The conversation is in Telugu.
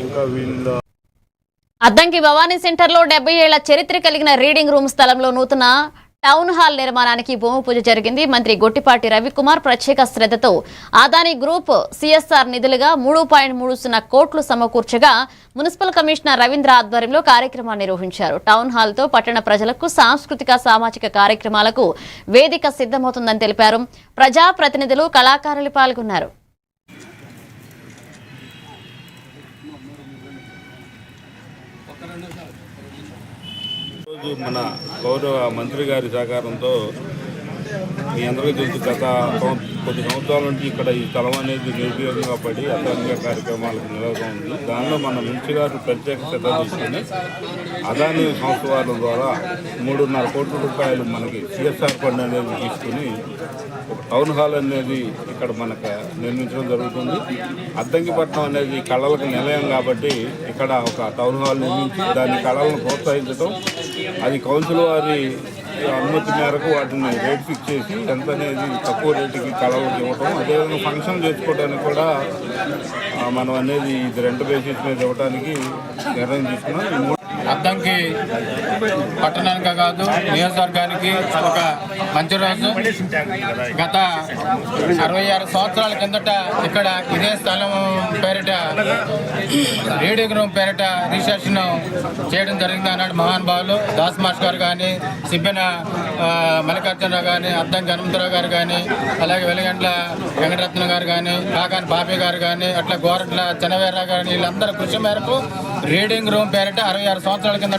ఇంకా వీళ్ళ అద్దంకి భవానీ సెంటర్లో 70 ఏళ్ల చరిత్ర కలిగిన రీడింగ్ రూమ్ స్థలంలో నూతన టౌన్ హాల్ నిర్మాణానికి భూమి పూజ జరిగింది. మంత్రి గొట్టిపాటి రవికుమార్ ప్రత్యేక శ్రద్ధతో అదానీ గ్రూప్ సిఎస్ఆర్ నిధులుగా 3.30 కోట్లు సమకూర్చగా మున్సిపల్ కమిషనర్ రవీంద్ర ఆధ్వర్యంలో కార్యక్రమాన్ని నిర్వహించారు. టౌన్ హాల్ తో పట్టణ ప్రజలకు సాంస్కృతిక సామాజిక కార్యక్రమాలకు వేదిక సిద్ధమవుతుందని తెలిపారు. ప్రజా ప్రతినిధులు కళాకారులు పాల్గొన్నారు. ఈరోజు మన గౌరవ మంత్రి గారి సహకారంతో మీ అందరికీ తెలుసు, గత కొద్ది సంవత్సరాల నుంచి ఇక్కడ ఈ స్థలం అనేది నిరుపయోగంగా పడి అదానిగా కార్యక్రమాలకు నిలవగా ఉంది. దానిలో మన మంత్రి గారు ప్రత్యేక శ్రద్ధ తీసుకుని అదానీ సంస్థ వారి ద్వారా 3.5 కోట్ల రూపాయలు మనకి సిఎస్ఆర్ ఫండ్ అనేది తీసుకుని ఒక టౌన్ హాల్ అనేది ఇక్కడ మనకు నిర్మించడం జరుగుతుంది. అద్దంకిపట్నం అనేది కళలకు నిలయం కాబట్టి ఇక్కడ ఒక టౌన్ హాల్ నిర్మించి దాని కళలను ప్రోత్సహించడం, అది కౌన్సిల్ వారి అనుమతి మేరకు వాటిని రేట్ ఫిక్స్ చేసి ఎంత అనేది తక్కువ రేటుకి కళలకు ఇవ్వటం, అదేవిధంగా ఫంక్షన్ చేసుకోవడానికి కూడా మనం అనేది ఇది రెంట్ బేసిస్ మీద ఇవ్వడానికి నిర్ణయం తీసుకున్నాం. అద్దంకి పట్టణానికి కాదు నియోజకవర్గానికి ఒక మంచి రోజు. గత 66 సంవత్సరాల కిందట ఇక్కడ ఇదే స్థలం పేరిట రీడింగ్ రూమ్ పేరిట రిజిస్ట్రేషన్ చేయడం జరిగింది. అన్నాడు మహానుభావులు దాస్ మాస్టర్ గారు కానీ, సిబ్బెన మల్లికార్జునరావు కానీ, అద్దంకి హనుమంతరావు గారు కానీ, అలాగే వెలిగండ్ల వెంకటరత్న గారు కానీ, కాకాని బాపి గారు కానీ, అట్లా గోరట్ల చెన్నవీర్రావు గారు, వీళ్ళందరూ కృషి మేరకు రీడింగ్ రూమ్ పేరిట 66 సంవత్సరాల కింద